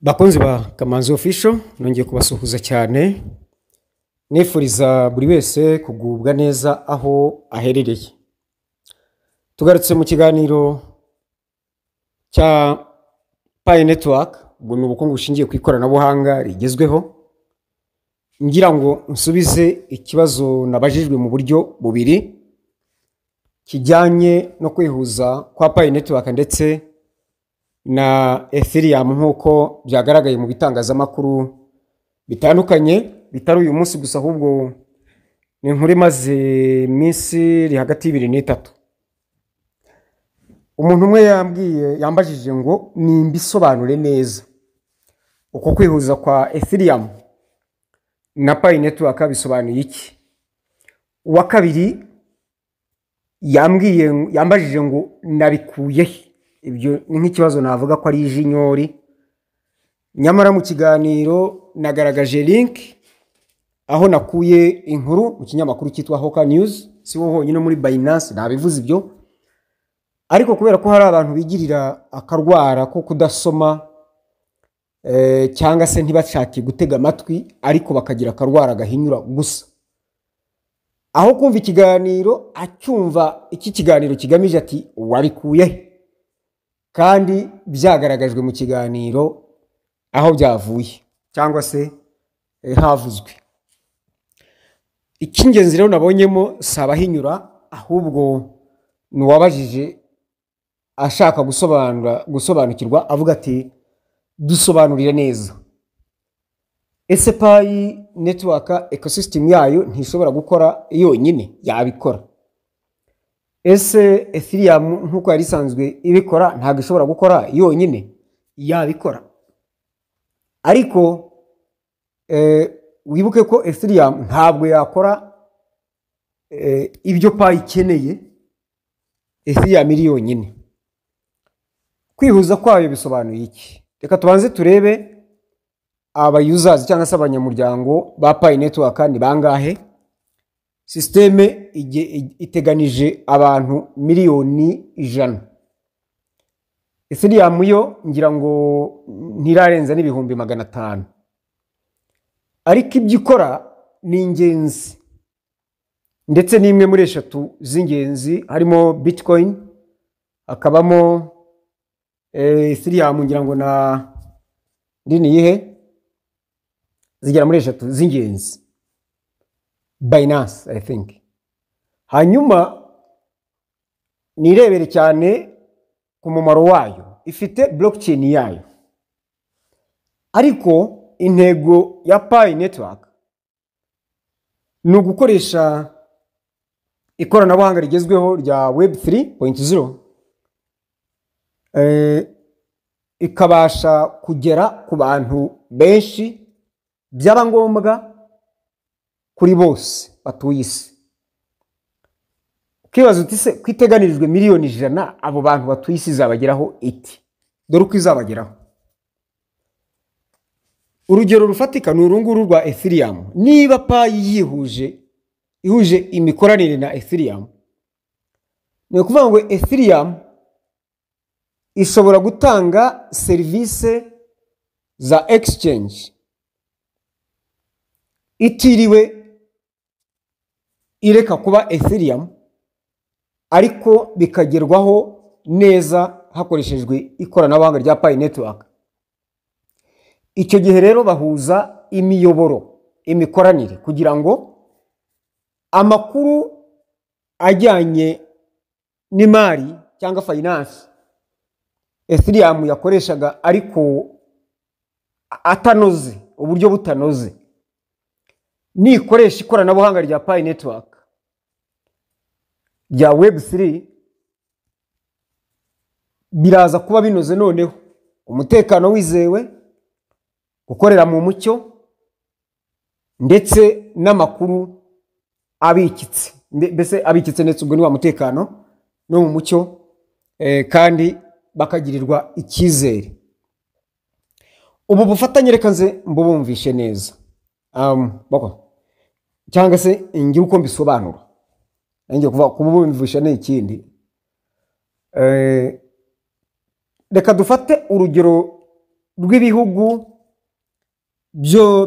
Bakunzi ba Kamanzi Official nongeye kubasuhuza cyane nifuriza buri wese kugubwa neza aho aherereye. Tugarutse mu kiganiro cya Pi Network, ubwo ni ubukungu bushingiye ku ikoranabuhanga rigezweho. Ngira ngo nsubize ikibazo nabajijwe mu buryo bubiri kijyanye no kwihuza kwa Pi Network ndetse na Ethereum nkuko byagaragaye mu bitangazamakuru bitandukanye, bitari uyu munsi gusa ahubwo ni inkuru imaze iminsi iri hagati y'ibiri n'itatu. Umuntu umwe yambajije ngo nimbisobanure neza uko kwihuza kwa Ethereum na Pi Network bisobanuye iki. Uwa kabiri yambajije ngo nabikuye he. Ibyo ni nk'ikibazo navuga ko ari ijinyori, nyamara mu kiganiro nagaragaje link aho nakuye inkuru mu kinyamakuru cyitwa Hoka News, si wo honyine muri Binance nabivuze ibyo, ariko kubera ko hari abantu bigirira akarwara ko kudasoma cyangwa se ntibashake gutega amatwi ariko bakagira akarwara gahinyura gusa, aho kumva ikiganiro acyumva iki kiganiro kigamije ati wabikuye he, kandi byagaragajwe mu kiganiro aho byavuye cyangwa se havuzwe. Icy'ingenzi rero nabonyemo sabahinyura, ahubwo nuwabajije ashaka gusobanukirwa avuga ati dusobanurire neza. Ese Pi Network ecosystem yayo ntishobora gukora yonyine? Yabikora. Ese Ethereum nkuko yari isanzwe ibikora ntabwo ishobora gukora yonyine? Yabikora. Ariko wibuke ko Ethereum ntabwo yakora ibyo Pi ikeneye Ethereum iri yonyine. Kwihuza kwayo bisobanuye iki? Reka tubanze turebe aba users cyangwa se abanyamuryango ba Pi Network ni bangahe. Systeme iteganije abantu miliyoni 100. Ethereum yo ngira ngo ntirarenza n'ibihumbi 500. Ariko ibyo ikora ni ingenzi, ndetse n'imwe muri eshatu z'ingenzi, harimo Bitcoin, akabamo Ethereum ngira ngo na ndini yihe zigera muri eshatu z'ingenzi. Binance I think. Hanyuma nirebere cyane ku mumaro wayo, ifite blockchain yayo. Ariko intego ya Pi Network ni ugukoresha ikoranabuhanga rigezweho rya Web 3.0 ikabasha kugera ku bantu benshi byaba ngombwa kuri bose batuye isi. Ukibaza uti se kwiteganirijwe miliyoni 100 abo bantu batuye isi zabageraho iti? Dore uko izabageraho. Urugero rufatika ni urunguru rwa Ethereum. Niba Pi ihuje imikoranire na Ethereum, ni ukuvuga ngo Ethereum ishobora gutanga service za exchange itiriwe ireka kuba Ethereum, ariko bikagerwaho neza hakoreshejwe ikoranabuhanga rya Pi Network. Icyo gihe rero bahuza imiyoboro, imikoranire, kugira ngo amakuru ajyanye n'imari cyangwa finance Ethereum yakoreshaga ariko atanoze, uburyo butanoze, nikoresha ikoranabuhanga rya Pi Network rya Web 3, biraza kuba binoze noneho. Umutekano wizewe, gukorera mu mucyo, ndetse n'amakuru abikitse. Mbese abikitse ndetse ubwo ni wa mutekano no mu mucyo, kandi bakagirirwa icyizere. Ubu bufatanye reka nze mbubumvishe neza. Cyangwa se ngira uko mbisobanura. Ngiye kuvuga kubumvisha n'ikindi. Reka dufate urugero rw'ibihugu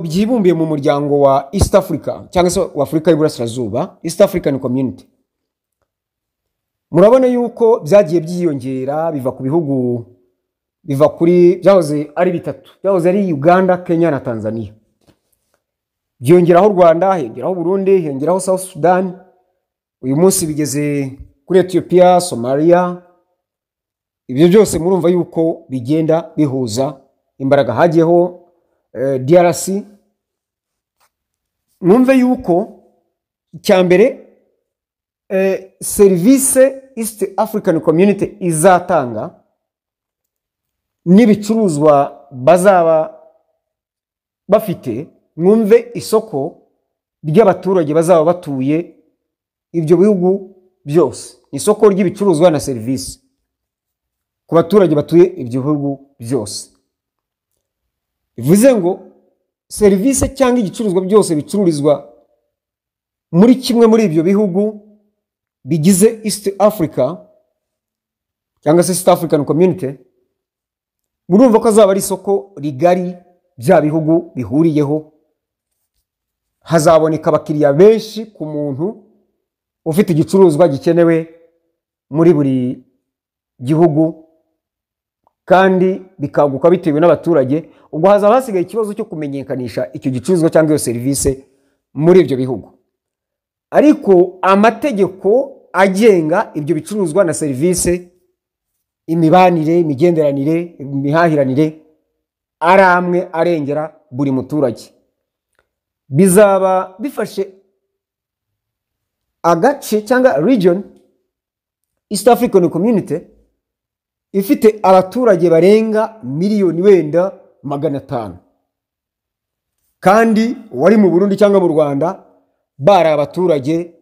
byibumbiye mu muryango wa East Africa cyangwa se wa Afrika y'Iburasirazuba, East African Community. Murabona yuko byagiye byiyongera biva ku bihugu, biva kuri byahoze ari bitatu, byahoze ari Uganda, Kenya na Tanzania, byongeraho Rwanda, hiyongeraho Burundi, hiyongeraho South Sudan, uyu munsi bigeze kuri Ethiopia, Somalia. Ibyo byose murumva yuko bigenda bihuza imbaraga. Hagiyeho DRC. Mwumve yuko cyambere service East African Community izatanga n'ibicuruzwa bazaba bafite. Mwumve isoko ry'abaturage bazaba batuye ibyo bihugu byose, isoko ry'ibicuruzwa na service ku baturage batuye ibyo bihugu byose. Bivuze ngo service cyangwa igicuruzwa byose bicururizwa muri kimwe muri ibyo bihugu bigize East Africa cyangwa se East African Community, murumva ko azaba ari isoko rigari bya bihugu bihuriyeho. Hazaboneka abakiriya benshi ku muntu ufite igicuruzwa gikenewe muri buri gihugu, kandi bikaguka bitewe n'abaturage. Ubwo hazaba hasigaye ikibazo cyo kumenyekanisha icyo gicuruzwa cyangwa iyo service muri ibyo bihugu. Ariko amategeko agenga ibyo bicuruzwa na service, imibanire, imigenderanire, imihahiranire ari amwe arengera buri muturage. Bizaba bifashe agace cyangwa region East African Community ifite abaturage barenga miliyoni wenda 500, kandi wari mu Burundi cyangwa mu Rwanda bari abaturage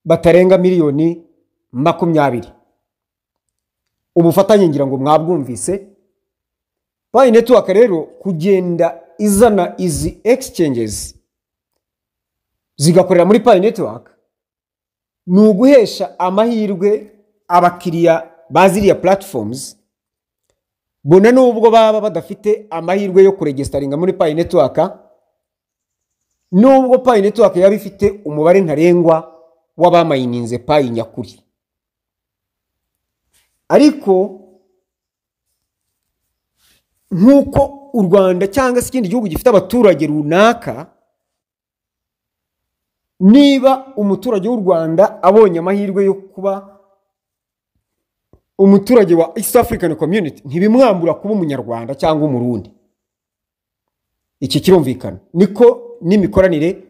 batarenga miliyoni 20. Ubufatanye ngira ngo mwabwumvise. Pi network rero kugenda izana izi exchanges zigakorera muri Pi network ni uguhesha amahirwe abakiriya baziriya platforms, bona nubwo baba badafite amahirwe yo kuregisteringa muri Pi network, nubwo Pi network yaba ifite umubare ntarengwa w'abamayininze Pi nyakuri. Ariko nkuko u Rwanda cyangwa se ikindi gihugu gifite abaturage runaka, niba umuturage w'u Rwanda abonye amahirwe yo kuba umuturage wa East African Community, ntibimwambura kuba umunyarwanda cyangwa umurundi. Iki kirumvikana. Niko n'imikoranire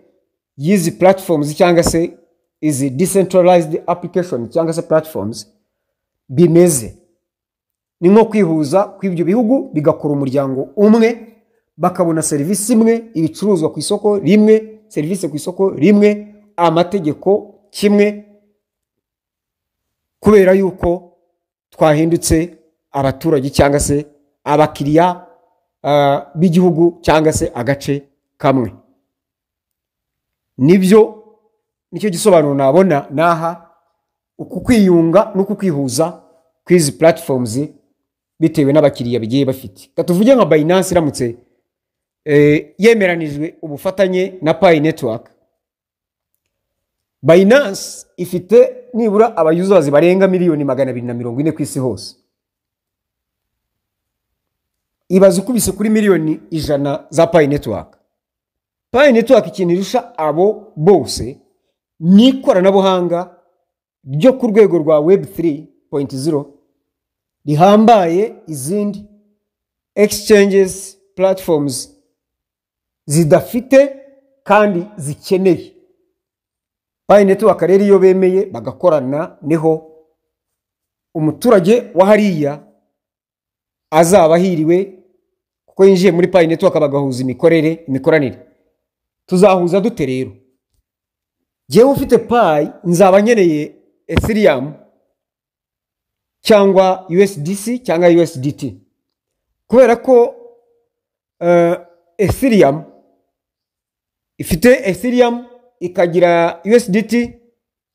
y'izi platforms cyangwa se izi decentralized application cyangwa se platforms bimeze. Ni nko kwihuza kw'ibyo bihugu bigakora umuryango umwe, bakabona service imwe, ibicuruzwa ku isoko rimwe, service ku isoko rimwe, amategeko kimwe, kubera yuko twahindutse abaturage cyangwa se abakiriya b'igihugu cyangwa se agace kamwe. Nibyo nicyo gisobanuro nabona naha uku kwiyunga n'uku kwihuza kw'izi platforms bitewe n'abakiriya bigiye bafite. Katuvuge nka Binance iramutse yemeranijwe ubufatanye na Pi network. Binance ifite nibura abayusers barenga miliyoni 240 ku isi hose. Ibaze ukubise kuri miliyoni 100 za Pi network. Pi network ikintu irusha abo bose ni ikoranabuhanga ryo ku rwego rwa Web 3.0 rihambaye izindi exchanges platforms zidafite kandi zikeneye. Pi network rero iyo bemeye bagakorana, niho umuturage wa hariya azaba hiriwe kuko yinjiye muri Pi network bagahuza imikoranire. Tuzahuza dute rero? Jewe ufite Pi nzaba nkeneye Ethereum cyangwa USDC cyangwa USDT, kubera ko Ethereum ifite Ethereum ikagira USDT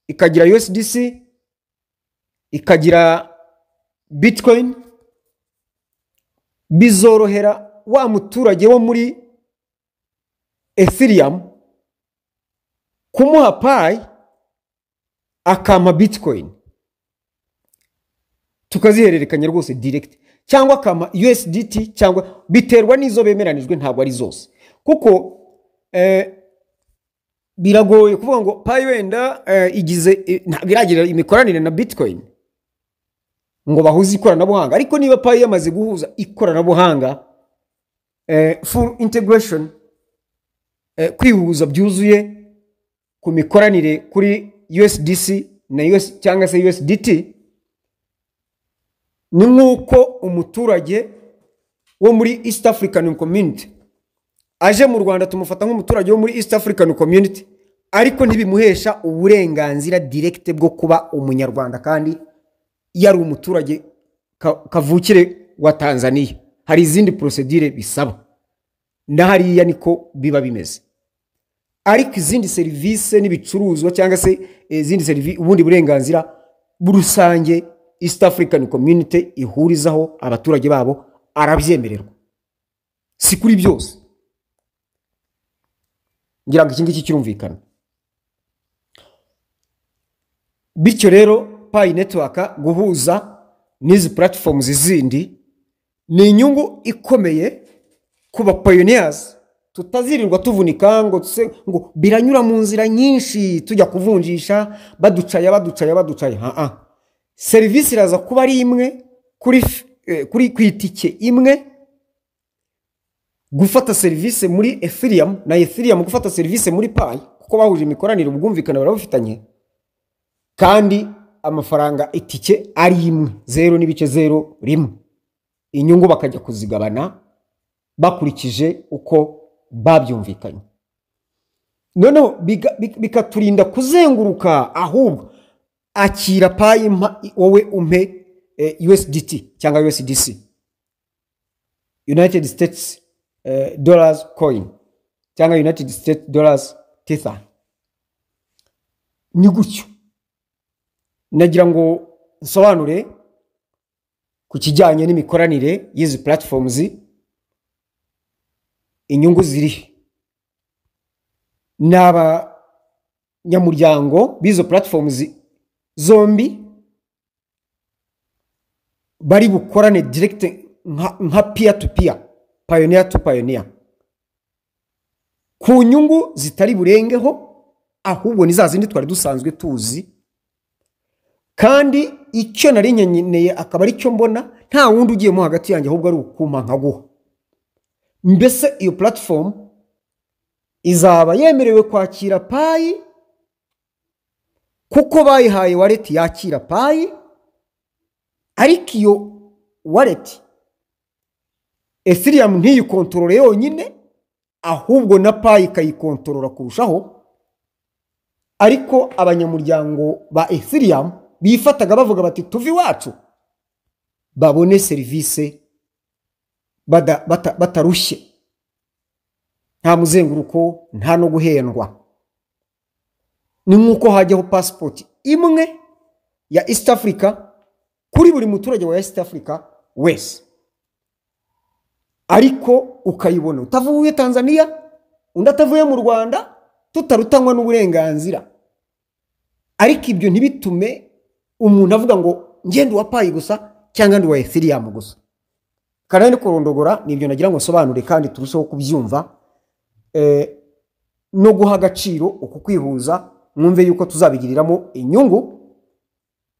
ikagira USDC ikagira Bitcoin. bizorohera wa muturage wo muri Ethereum kumuha Pi akama Bitcoin tukazihererekanya rwose direct, cyangwa akama USDT, cyangwa biterwa n'izo bemeranijwe, ntabwo ari zose, kuko biragoye kuvuga ngo Pi wenda igize biragira imikoranire na Bitcoin ngo bahuze ikoranabuhanga. Ariko niba Pi yamaze guhuza ikoranabuhanga, full integration, kwihuza byuzuye ku mikoranire kuri USDC na US cyangwa se USDT, ni nk'uko umuturage wo muri East African Community aje mu Rwanda tumufata nk'umuturage wo muri East African Community, ariko ntibimuhesha uburenganzira direct bwo kuba umunyarwanda kandi yari umuturage kavukire wa Tanzania. Hari izindi procedure bisaba, na hariya niko biba bimeze. Ariko izindi service n'ibicuruzwa cyangwa se izindi service, ubundi burenganzira burusange East African Community ihurizaho abaturage babo arabyemererwa, si kuri byose. Ngira ngo iki ngiki kirumvikana. Bityo rero Pi Network guhuza n'izi platforms zindi ni inyungu ikomeye kuba pioneers, tutazirirwa tuvunika ngo biranyura mu nzira nyinshi tujya kuvunjisha baducaya. Service iraza kuba ari imwe kuri kwitike imwe, gufata service muri Ethereum na Ethereum gufata service muri Pi, kuko bahuje imikoranire ubwumvikana barabufitanye, kandi amafaranga itike ari imwe 0.01, inyungu bakajya kuzigabana bakurikije uko babyumvikanye. Noneho bikaturinda kuzenguruka, ahubwo akira Pi wowe umpe USDT cyangwa USDC, United States dollars coin cyangwa United States dollars tether. Ni gutyo nagira ngo nsobanure ku kijyanye n'imikoranire y'izi platforms, inyungu ziri n'aba nyamuryango bizo platforms zombi bari bukorane direct nka peer to peer, pioneer to pioneer, ku nyungu zitari burengeho, ahubwo ni za zindi twari dusanzwe tuzi. Kandi icyo nari nyeneye akaba ari cyo mbona, nta wundi ugiye mu hagati yanjye, ahubwo ari ukuma nkaguha. Mbese iyo platform izaba yemerewe kwakira Pi kuko bayihaye wallet yakira Pi, ariko iyo wallet Ethereum ntiyikontorore yonyine, ahubwo na Pi ikayikontorora kurushaho. Ariko abanyamuryango ba Ethereum bifataga bavuga bati tuvi wacu babone service batarushye, nta muzenguruko, nta no guhendwa. Ni nk'uko hajyaho passport imwe ya East Africa kuri buri muturage wa East Africa wese, ariko ukayibona utavuye Tanzania, undi atavuye mu Rwanda, tutarutangwa n'uburenganzira. Ariko ibyo ntibitume umuntu avuga ngo ngende wa Pi gusa cyangwa ndi wa Ethereum gusa. Kandi kurondogora nibyo nagira ngo nsobanure kandi turushaho kubyumva, no guha agaciro uku kwihuza, mwumve yuko tuzabigiriramo inyungu.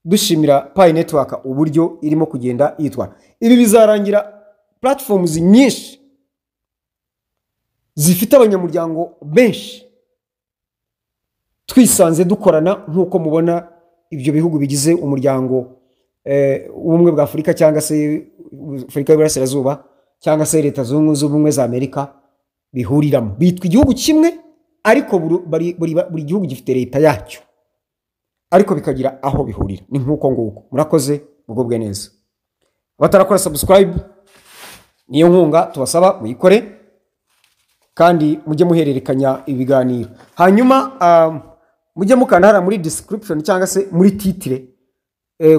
Dushimira Pi Network uburyo irimo kugenda yitwara. Ibi bizarangira platforms nyinshi zifite abanyamuryango benshi twisanze dukorana, nk'uko mubona ibyo bihugu bigize umuryango ubumwe bwa Afurika, cyangwa se Afurika y'Iburasirazuba, cyangwa se Leta Zunze Ubumwe za Amerika bihuriramo. Bitwa igihugu kimwe, ariko buri gihugu gifite leta yacyo, ariko bikagira aho bihurira. Ni nk'uko nguko. Murakoze, mugubwe neza. Batarakora subscribe, niyo nkunga tubasaba muyikore, kandi mujye muhererekanya ibiganiro. Hanyuma mujye mukandara muri description cyangwa se muri titre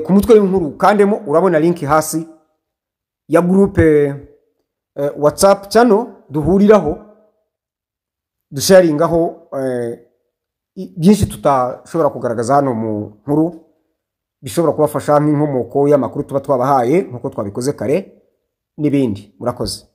ku mutwe w'inkuru, kandemo urabona link hasi ya groupe WhatsApp channel duhuriraho dusharingaho byinshi tutashobora kugaragaza hano mu nkuru bishobora kubafasha nk'inkomoko y'amakuru tuba twabahaye nkuko twabikoze kare n'ibindi. Murakoze.